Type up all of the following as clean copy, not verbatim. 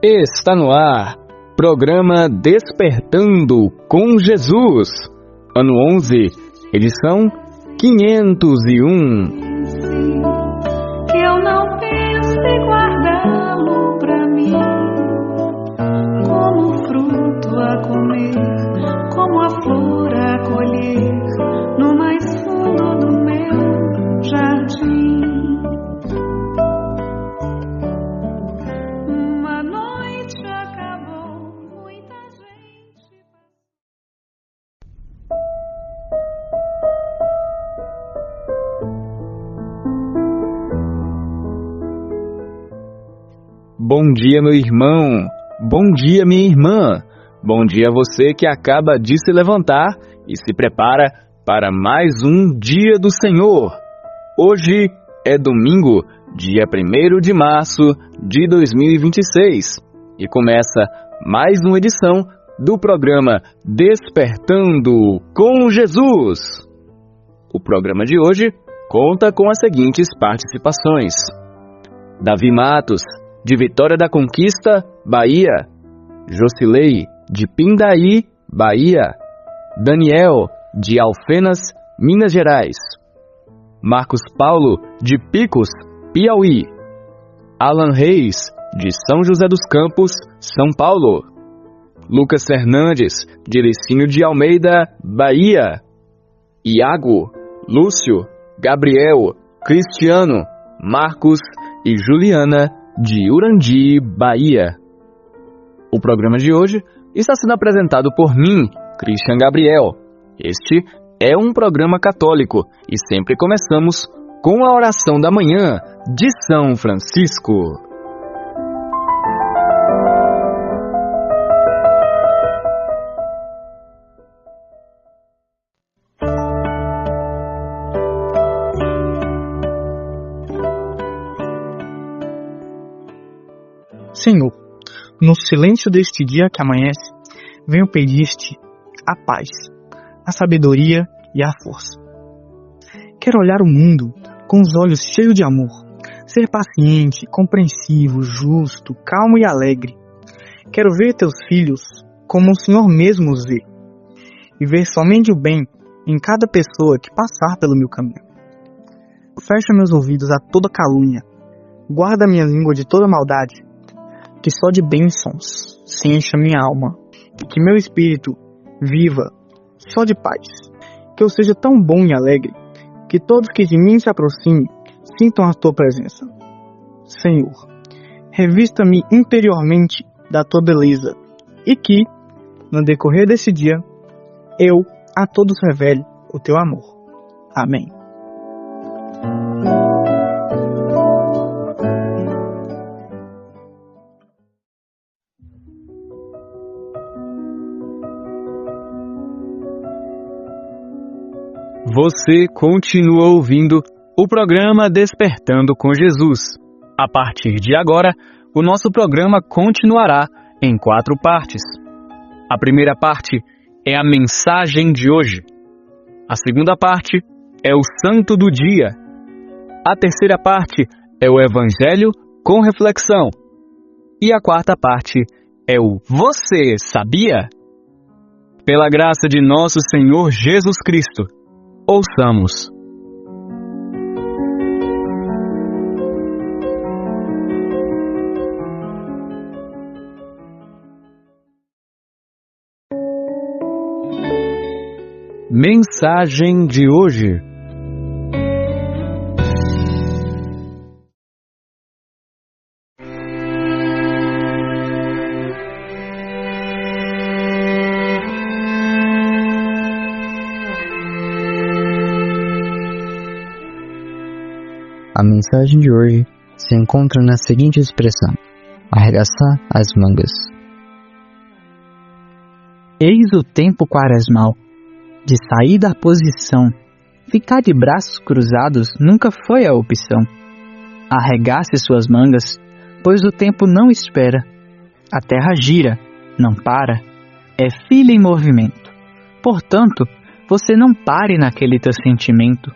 Está no ar, programa Despertando com Jesus, ano 11, edição 501. Que eu não penso em guardá-lo pra mim, como fruto a comer, como a flor a colher, no mais fundo do meu jardim. Uma noite acabou, muita gente. Bom dia, meu irmão. Bom dia, minha irmã. Bom dia a você que acaba de se levantar e se prepara para mais um dia do Senhor. Hoje é domingo, dia 1º de março de 2026 e começa mais uma edição do programa Despertando com Jesus. O programa de hoje conta com as seguintes participações: Davi Matos, de Vitória da Conquista, Bahia; Jocilei, de Pindaí, Bahia; Daniel, de Alfenas, Minas Gerais; Marcos Paulo, de Picos, Piauí; Alan Reis, de São José dos Campos, São Paulo; Lucas Fernandes, de Licínio de Almeida, Bahia; Iago, Lúcio, Gabriel, Cristiano, Marcos e Juliana, de Urandi, Bahia. O programa de hoje está sendo apresentado por mim, Christian Gabriel. Este é um programa católico e sempre começamos com a oração da manhã de São Francisco. Senhor, no silêncio deste dia que amanhece, venho pedir-te a paz, a sabedoria e a força. Quero olhar o mundo com os olhos cheios de amor, ser paciente, compreensivo, justo, calmo e alegre. Quero ver teus filhos como o Senhor mesmo os vê, e ver somente o bem em cada pessoa que passar pelo meu caminho. Fecha meus ouvidos a toda calúnia, guarda minha língua de toda maldade, que só de bênçãos se encha minha alma, e que meu espírito viva só de paz, que eu seja tão bom e alegre, que todos que de mim se aproximem sintam a tua presença. Senhor, revista-me interiormente da tua beleza, e que, no decorrer desse dia, eu a todos revele o teu amor. Amém. Você continua ouvindo o programa Despertando com Jesus. A partir de agora, o nosso programa continuará em 4 partes. A primeira parte é a mensagem de hoje. A segunda parte é o Santo do Dia. A terceira parte é o Evangelho com reflexão. E a quarta parte é o Você Sabia? Pela graça de nosso Senhor Jesus Cristo, ouçamos. Mensagem de hoje. A mensagem de hoje se encontra na seguinte expressão: arregaçar as mangas. Eis o tempo quaresmal, de sair da posição. Ficar de braços cruzados nunca foi a opção. Arregace suas mangas, pois o tempo não espera. A terra gira, não para, é filha em movimento. Portanto, você não pare naquele teu sentimento.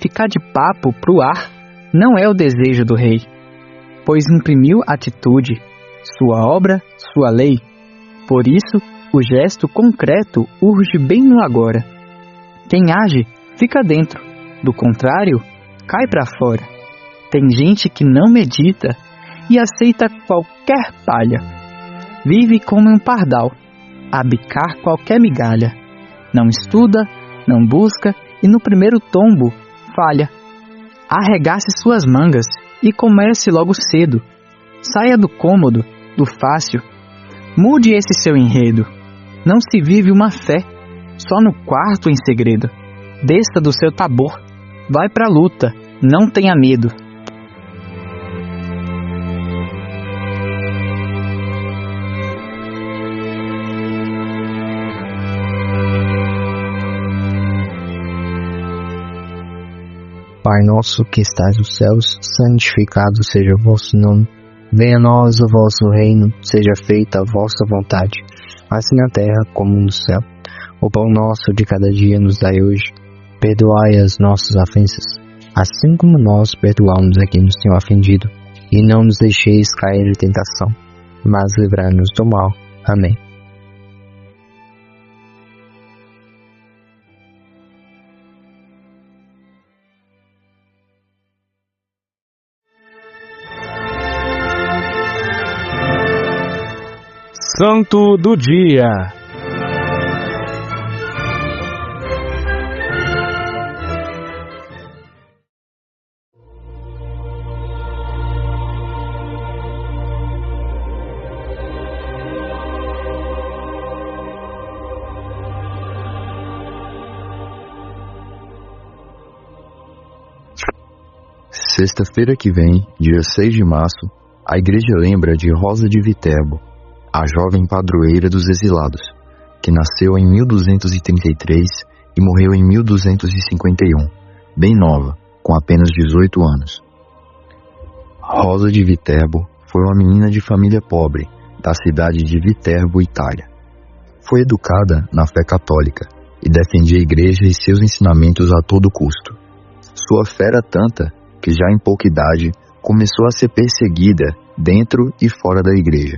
Ficar de papo pro ar não é o desejo do rei, pois imprimiu atitude sua obra, sua lei. Por isso, o gesto concreto urge bem no agora. Quem age, fica dentro. Do contrário, cai para fora. Tem gente que não medita e aceita qualquer palha. Vive como um pardal, a bicar qualquer migalha. Não estuda, não busca e no primeiro tombo, falha. Arregace suas mangas e comece logo cedo. Saia do cômodo, do fácil. Mude esse seu enredo. Não se vive uma fé, só no quarto em segredo. Desça do seu tabor, vai pra luta, não tenha medo. Pai nosso que estais nos céus, santificado seja o vosso nome. Venha a nós o vosso reino, seja feita a vossa vontade, assim na terra como no céu. O pão nosso de cada dia nos dai hoje. Perdoai as nossas ofensas, assim como nós perdoamos a quem nos tem ofendido. E não nos deixeis cair em tentação, mas livrai-nos do mal. Amém. Santo do Dia. Sexta-feira que vem, dia 6 de março, a igreja lembra de Rosa de Viterbo, a jovem padroeira dos exilados, que nasceu em 1233 e morreu em 1251, bem nova, com apenas 18 anos. Rosa de Viterbo foi uma menina de família pobre, da cidade de Viterbo, Itália. Foi educada na fé católica e defendia a igreja e seus ensinamentos a todo custo. Sua fé era tanta que já em pouca idade começou a ser perseguida dentro e fora da igreja.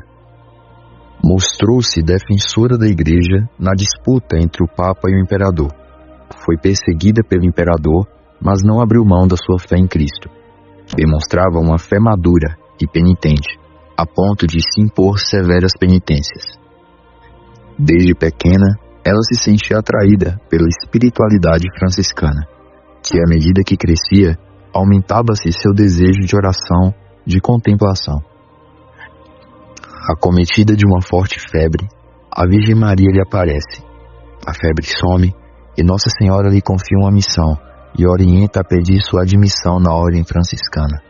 Mostrou-se defensora da igreja na disputa entre o Papa e o Imperador. Foi perseguida pelo Imperador, mas não abriu mão da sua fé em Cristo. Demonstrava uma fé madura e penitente, a ponto de se impor severas penitências. Desde pequena, ela se sentia atraída pela espiritualidade franciscana, que à medida que crescia, aumentava-se seu desejo de oração, de contemplação. Acometida de uma forte febre, a Virgem Maria lhe aparece. A febre some e Nossa Senhora lhe confia uma missão e orienta a pedir sua admissão na ordem franciscana.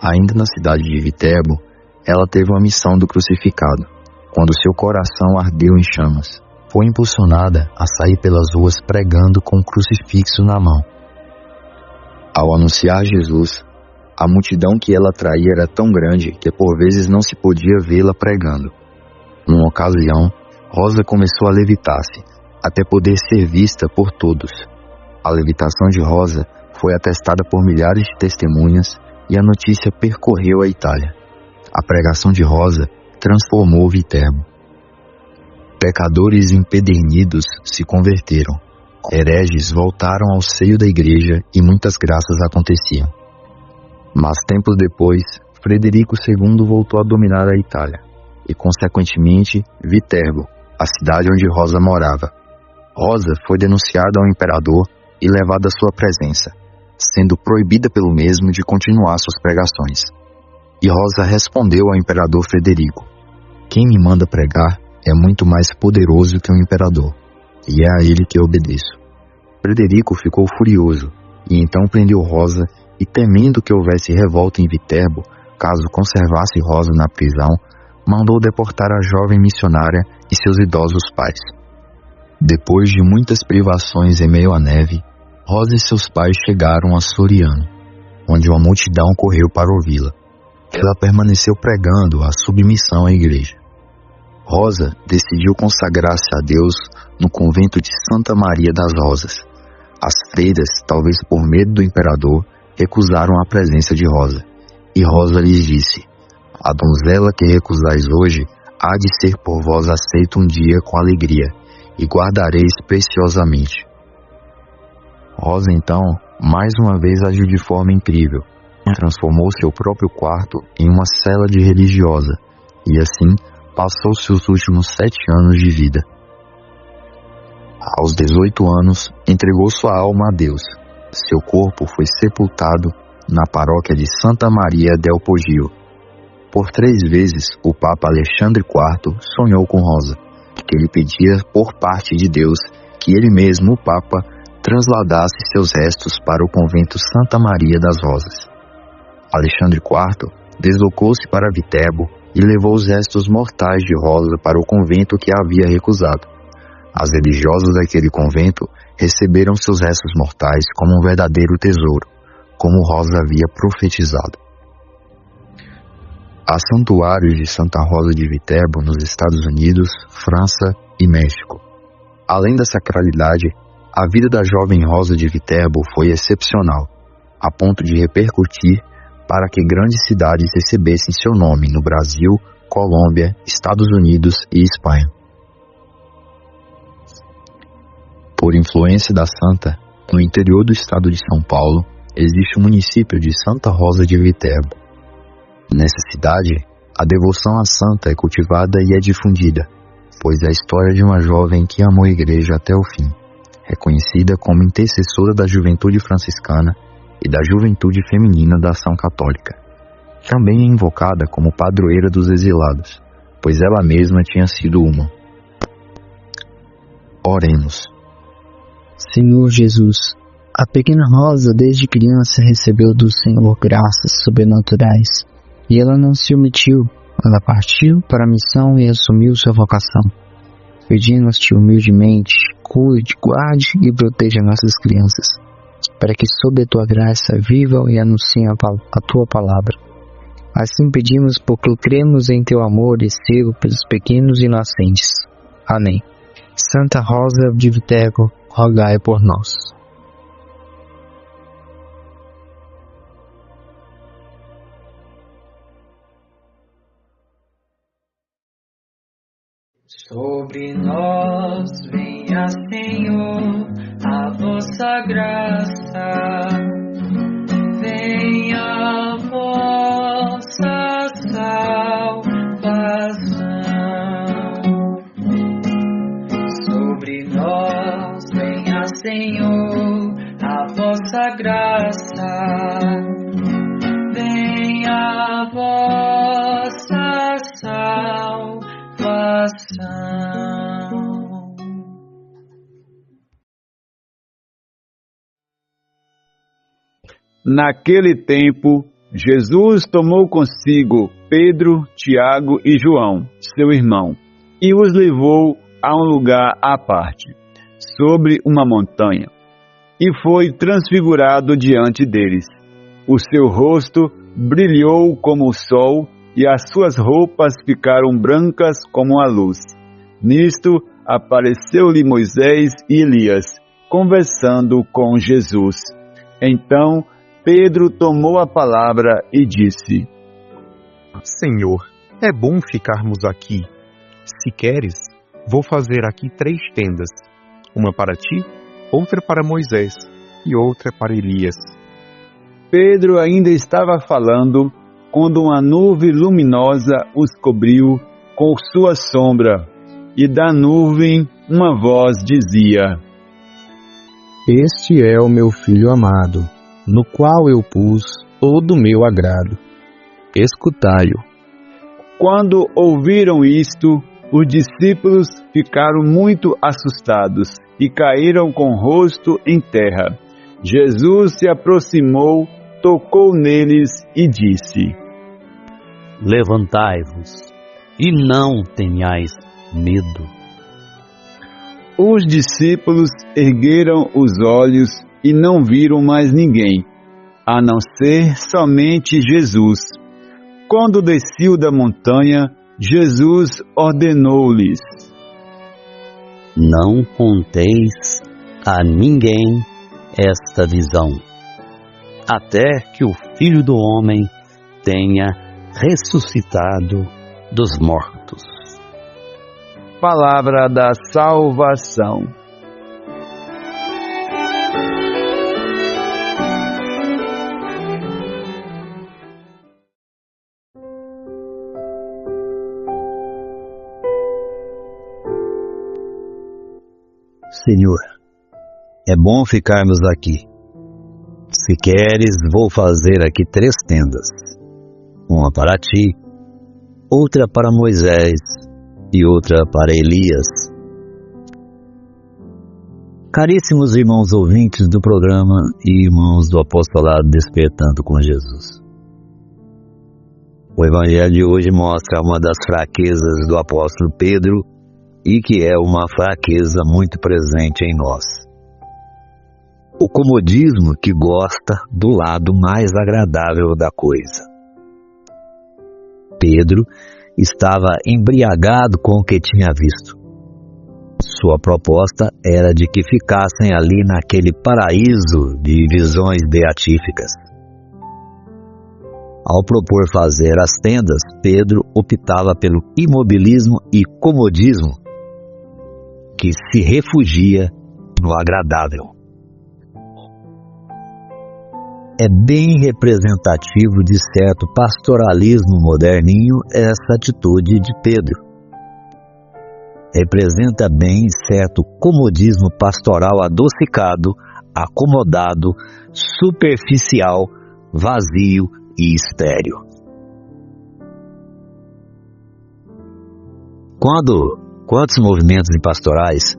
Ainda na cidade de Viterbo, ela teve uma missão do crucificado, quando seu coração ardeu em chamas. Foi impulsionada a sair pelas ruas pregando com um crucifixo na mão. Ao anunciar Jesus, a multidão que ela atraía era tão grande que por vezes não se podia vê-la pregando. Numa ocasião, Rosa começou a levitar-se, até poder ser vista por todos. A levitação de Rosa foi atestada por milhares de testemunhas e a notícia percorreu a Itália. A pregação de Rosa transformou Viterbo. Pecadores empedernidos se converteram. Hereges voltaram ao seio da igreja e muitas graças aconteciam. Mas tempos depois, Frederico II voltou a dominar a Itália, e consequentemente Viterbo, a cidade onde Rosa morava. Rosa foi denunciada ao imperador e levada à sua presença, sendo proibida pelo mesmo de continuar suas pregações. E Rosa respondeu ao imperador Frederico: "Quem me manda pregar é muito mais poderoso que o imperador, e é a ele que eu obedeço." Frederico ficou furioso, e então prendeu Rosa, e temendo que houvesse revolta em Viterbo, caso conservasse Rosa na prisão, mandou deportar a jovem missionária e seus idosos pais. Depois de muitas privações em meio à neve, Rosa e seus pais chegaram a Soriano, onde uma multidão correu para ouvi-la. Ela permaneceu pregando a submissão à igreja. Rosa decidiu consagrar-se a Deus no convento de Santa Maria das Rosas. As freiras, talvez por medo do imperador, recusaram a presença de Rosa, e Rosa lhes disse: A donzela que recusais hoje há de ser por vós aceita um dia com alegria, e guardareis preciosamente. Rosa, então, mais uma vez agiu de forma incrível. Transformou seu próprio quarto em uma cela de religiosa, e assim passou seus últimos 7 anos de vida. Aos 18 anos, entregou sua alma a Deus. Seu corpo foi sepultado na paróquia de Santa Maria del Poggio. Por 3 vezes, o Papa Alexandre IV sonhou com Rosa, que lhe pedia por parte de Deus que ele mesmo, o Papa, transladasse seus restos para o convento Santa Maria das Rosas. Alexandre IV deslocou-se para Viterbo e levou os restos mortais de Rosa para o convento que a havia recusado. As religiosas daquele convento receberam seus restos mortais como um verdadeiro tesouro, como Rosa havia profetizado. Há santuários de Santa Rosa de Viterbo nos Estados Unidos, França e México. Além da sacralidade, a vida da jovem Rosa de Viterbo foi excepcional, a ponto de repercutir para que grandes cidades recebessem seu nome no Brasil, Colômbia, Estados Unidos e Espanha. Por influência da santa, no interior do estado de São Paulo, existe o município de Santa Rosa de Viterbo. Nessa cidade, a devoção à santa é cultivada e é difundida, pois é a história de uma jovem que amou a igreja até o fim, reconhecida como intercessora da juventude franciscana e da juventude feminina da ação católica. Também é invocada como padroeira dos exilados, pois ela mesma tinha sido uma. Oremos. Senhor Jesus, a pequena Rosa desde criança recebeu do Senhor graças sobrenaturais, e ela não se omitiu, ela partiu para a missão e assumiu sua vocação. Pedimos-te humildemente, cuide, guarde e proteja nossas crianças, para que sob a tua graça vivam e anunciem a tua palavra. Assim pedimos porque cremos em teu amor e zelo pelos pequenos e inocentes. Amém. Santa Rosa de Viterbo, rogai por nós. Sobre nós venha, Senhor, a vossa graça, venha a vossa salvação. Sobre nós venha, Senhor, a vossa graça, venha a vossa salvação. Naquele tempo, Jesus tomou consigo Pedro, Tiago e João, seu irmão, e os levou a um lugar à parte, sobre uma montanha, e foi transfigurado diante deles. O seu rosto brilhou como o sol, e as suas roupas ficaram brancas como a luz. Nisto apareceu-lhe Moisés e Elias, conversando com Jesus. Então Pedro tomou a palavra e disse: Senhor, é bom ficarmos aqui. Se queres, vou fazer aqui 3 tendas, uma para ti, outra para Moisés e outra para Elias. Pedro ainda estava falando quando uma nuvem luminosa os cobriu com sua sombra, e da nuvem uma voz dizia: Este é o meu filho amado, no qual eu pus todo o meu agrado. Escutai-o. Quando ouviram isto, os discípulos ficaram muito assustados e caíram com o rosto em terra. Jesus se aproximou, tocou neles e disse: Levantai-vos e não tenhais medo. Os discípulos ergueram os olhos e não viram mais ninguém, a não ser somente Jesus. Quando desceu da montanha, Jesus ordenou-lhes: Não conteis a ninguém esta visão, até que o Filho do Homem tenha ressuscitado dos mortos. Palavra da salvação. Senhor, é bom ficarmos aqui. Se queres, vou fazer aqui 3 tendas. Uma para ti, outra para Moisés e outra para Elias. Caríssimos irmãos ouvintes do programa e irmãos do apostolado Despertando com Jesus. O evangelho de hoje mostra uma das fraquezas do apóstolo Pedro e que é uma fraqueza muito presente em nós. O comodismo que gosta do lado mais agradável da coisa. Pedro estava embriagado com o que tinha visto. Sua proposta era de que ficassem ali naquele paraíso de visões beatíficas. Ao propor fazer as tendas, Pedro optava pelo imobilismo e comodismo, que se refugia no agradável. É bem representativo de certo pastoralismo moderninho essa atitude de Pedro. Representa bem certo comodismo pastoral adocicado, acomodado, superficial, vazio e estéril. Quantos movimentos pastorais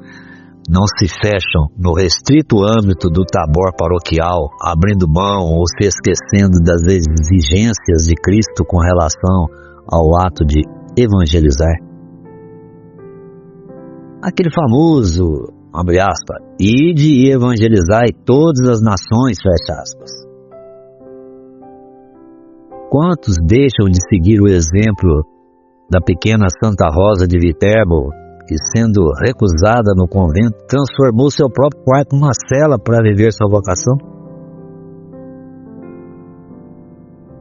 não se fecham no restrito âmbito do tabor paroquial, abrindo mão ou se esquecendo das exigências de Cristo com relação ao ato de evangelizar? Aquele famoso, abre aspas, ide e evangelizai todas as nações, fecha aspas. Quantos deixam de seguir o exemplo da pequena Santa Rosa de Viterbo, que, sendo recusada no convento, transformou seu próprio quarto numa cela para viver sua vocação?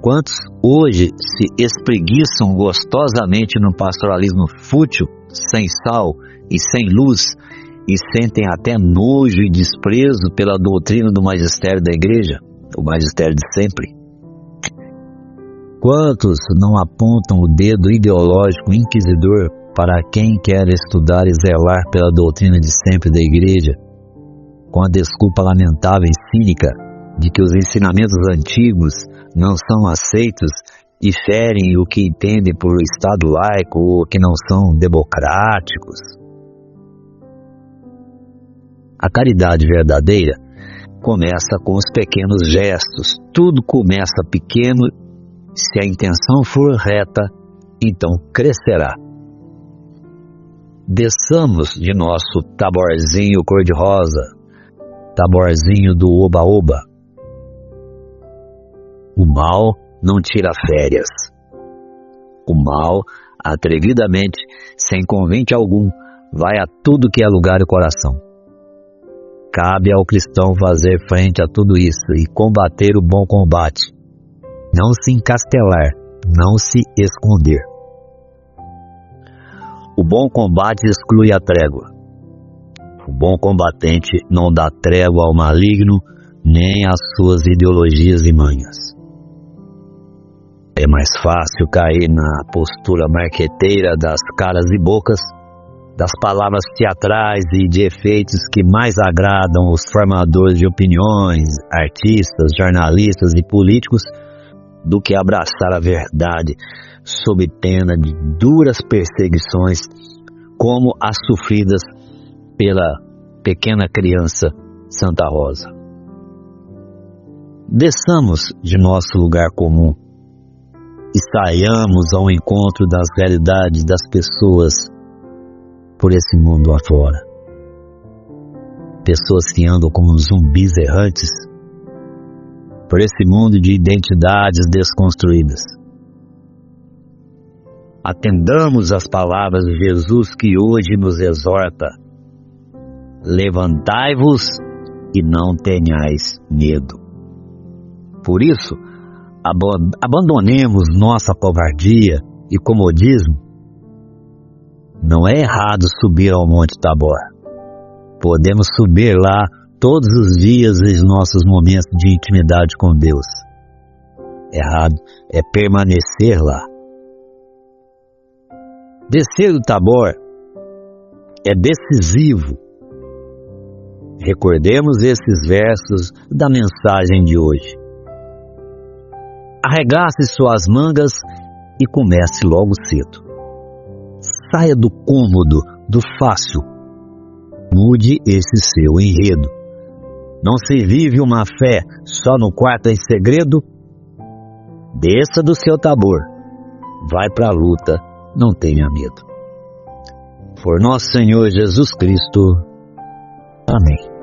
Quantos hoje se espreguiçam gostosamente no pastoralismo fútil, sem sal e sem luz, e sentem até nojo e desprezo pela doutrina do magistério da igreja, o magistério de sempre? Quantos não apontam o dedo ideológico inquisidor para quem quer estudar e zelar pela doutrina de sempre da igreja, com a desculpa lamentável e cínica de que os ensinamentos antigos não são aceitos e ferem o que entendem por Estado laico ou que não são democráticos? A caridade verdadeira começa com os pequenos gestos. Tudo começa pequeno. Se a intenção for reta, então crescerá. Desçamos de nosso taborzinho cor-de-rosa, taborzinho do oba-oba. O mal não tira férias. O mal, atrevidamente, sem convite algum, vai a tudo que é lugar e coração. Cabe ao cristão fazer frente a tudo isso e combater o bom combate. Não se encastelar, não se esconder. O bom combate exclui a trégua. O bom combatente não dá trégua ao maligno, nem às suas ideologias e manhas. É mais fácil cair na postura marqueteira das caras e bocas, das palavras teatrais e de efeitos que mais agradam os formadores de opiniões, artistas, jornalistas e políticos, do que abraçar a verdade sob pena de duras perseguições, como as sofridas pela pequena criança Santa Rosa. Desçamos de nosso lugar comum e saiamos ao encontro das realidades das pessoas por esse mundo afora. Pessoas que andam como zumbis errantes por esse mundo de identidades desconstruídas. Atendamos às palavras de Jesus que hoje nos exorta: levantai-vos e não tenhais medo. Por isso, abandonemos nossa covardia e comodismo. Não é errado subir ao Monte Tabor. Podemos subir lá todos os dias em nossos momentos de intimidade com Deus. Errado é permanecer lá. Descer do Tabor é decisivo. Recordemos esses versos da mensagem de hoje. Arregace suas mangas e comece logo cedo. Saia do cômodo, do fácil. Mude esse seu enredo. Não se vive uma fé só no quarto em segredo. Desça do seu Tabor. Vai para a luta, não tenha medo. Por nosso Senhor Jesus Cristo. Amém.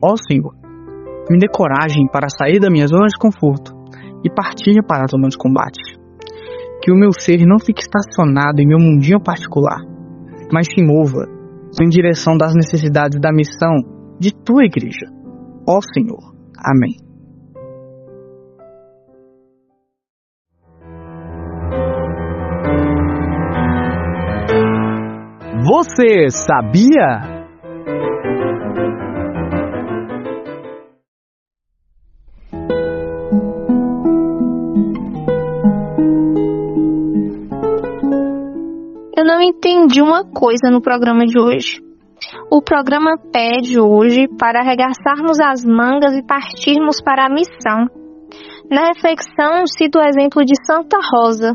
Ó Senhor, me dê coragem para sair da minha zona de conforto e partir para a zona de combate. Que o meu ser não fique estacionado em meu mundinho particular, mas se mova em direção das necessidades da missão de tua igreja. Ó Senhor. Amém. Você sabia? Eu não entendi uma coisa no programa de hoje. O programa pede hoje para arregaçarmos as mangas e partirmos para a missão. Na reflexão, cito o exemplo de Santa Rosa.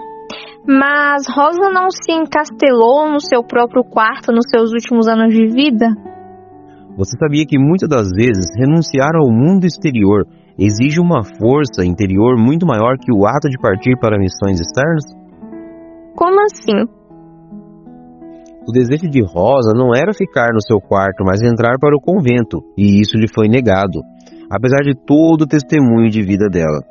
Mas Rosa não se encastelou no seu próprio quarto nos seus últimos anos de vida? Você sabia que muitas das vezes renunciar ao mundo exterior exige uma força interior muito maior que o ato de partir para missões externas? Como assim? O desejo de Rosa não era ficar no seu quarto, mas entrar para o convento, e isso lhe foi negado, apesar de todo o testemunho de vida dela.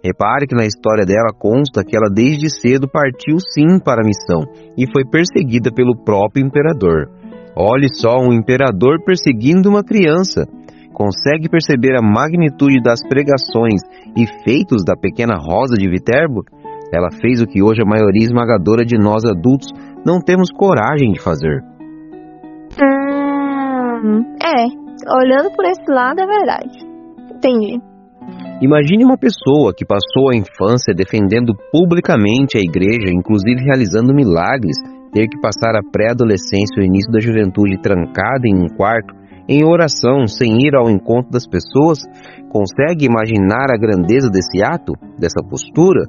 Repare que na história dela consta que ela desde cedo partiu sim para a missão, e foi perseguida pelo próprio imperador. Olhe só, um imperador perseguindo uma criança. Consegue perceber a magnitude das pregações e feitos da pequena Rosa de Viterbo? Ela fez o que hoje a maioria esmagadora de nós adultos não temos coragem de fazer. Olhando por esse lado é verdade. Entendi. Imagine uma pessoa que passou a infância defendendo publicamente a igreja, inclusive realizando milagres, ter que passar a pré-adolescência e o início da juventude trancada em um quarto, em oração, sem ir ao encontro das pessoas. Consegue imaginar a grandeza desse ato, dessa postura?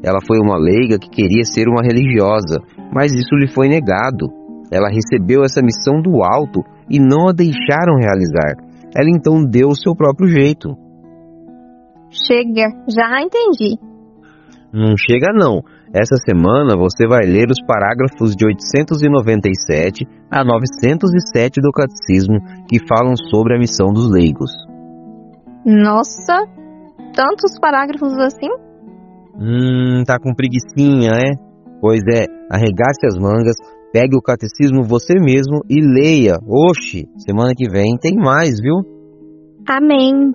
Ela foi uma leiga que queria ser uma religiosa, mas isso lhe foi negado. Ela recebeu essa missão do alto e não a deixaram realizar. Ela então deu o seu próprio jeito. Chega, já entendi. Não chega não. Essa semana você vai ler os parágrafos de 897 a 907 do Catecismo que falam sobre a missão dos leigos. Nossa, tantos parágrafos assim? Tá com preguicinha, é? Pois é, arregace as mangas, pegue o catecismo você mesmo e leia. Oxe, semana que vem tem mais, viu? Amém.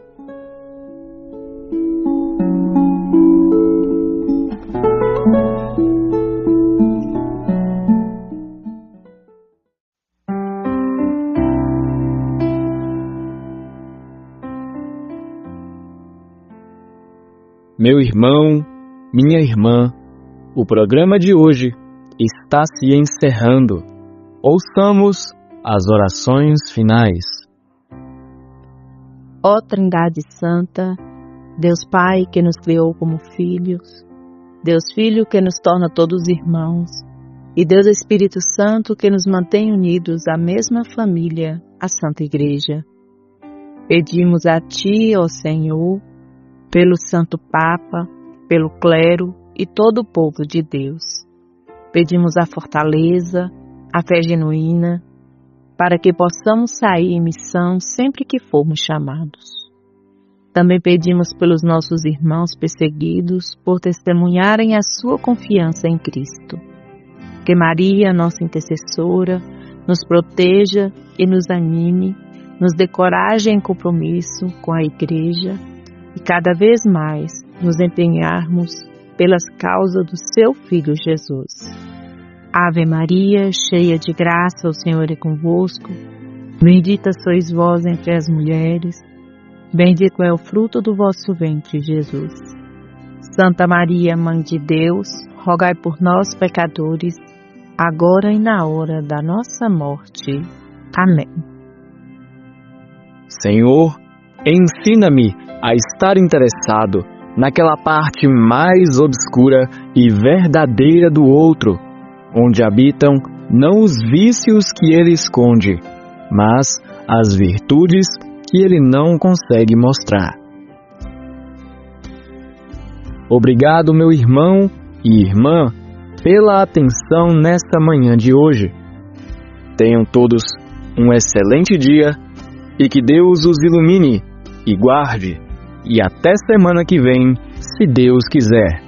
Meu irmão, minha irmã, o programa de hoje está se encerrando. Ouçamos as orações finais. Ó Trindade Santa, Deus Pai que nos criou como filhos, Deus Filho que nos torna todos irmãos, e Deus Espírito Santo que nos mantém unidos à mesma família, a Santa Igreja. Pedimos a Ti, ó Senhor, pelo Santo Papa, pelo clero e todo o povo de Deus. Pedimos a fortaleza, a fé genuína, para que possamos sair em missão sempre que formos chamados. Também pedimos pelos nossos irmãos perseguidos por testemunharem a sua confiança em Cristo. Que Maria, nossa intercessora, nos proteja e nos anime, nos dê coragem e compromisso com a Igreja e cada vez mais nos empenharmos pelas causas do seu Filho Jesus. Ave Maria, cheia de graça, o Senhor é convosco. Bendita sois vós entre as mulheres, bendito é o fruto do vosso ventre, Jesus. Santa Maria, Mãe de Deus, rogai por nós, pecadores, agora e na hora da nossa morte. Amém. Senhor, ensina-me a estar interessado naquela parte mais obscura e verdadeira do outro, onde habitam não os vícios que ele esconde, mas as virtudes que ele não consegue mostrar. Obrigado, meu irmão e irmã, pela atenção nesta manhã de hoje. Tenham todos um excelente dia e que Deus os ilumine e guarde. E até semana que vem, se Deus quiser.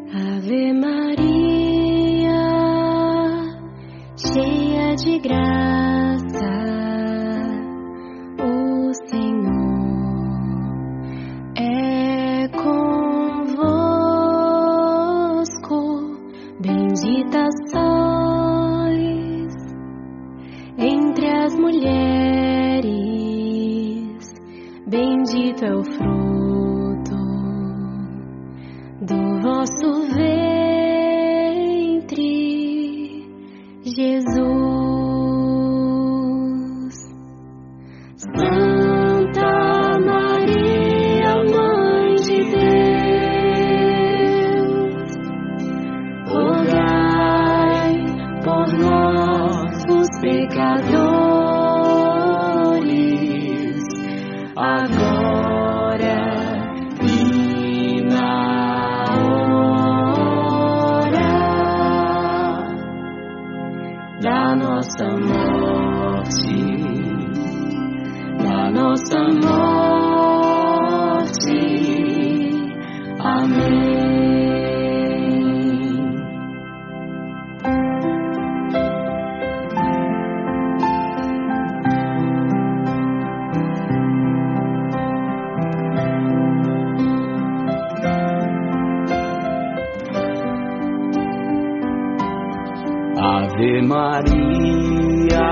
Ave Maria, cheia de graça, o Senhor é convosco. Bendita sois entre as mulheres, bendito é o fruto do vosso ventre, Jesus. Santa Maria, Mãe de Deus, rogai por nós, os pecadores, agora e na hora da nossa morte, da nossa morte. Amém. Ave Maria,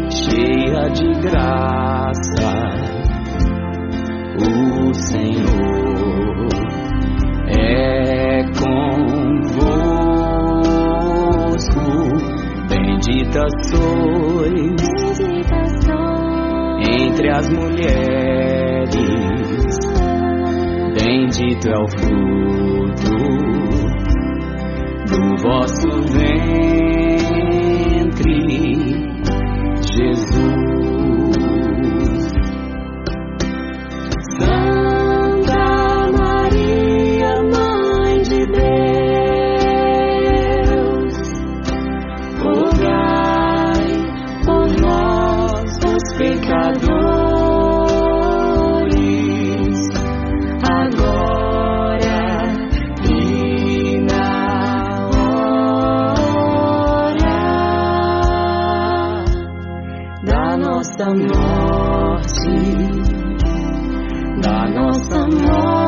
cheia de graça, o Senhor é convosco. Bendita sois entre as mulheres, bendito é o fruto do vosso ventre, Jesus. Santa Maria, Mãe de Deus, rogai por nós, os pecadores, agora e na nossa morte, da nossa morte.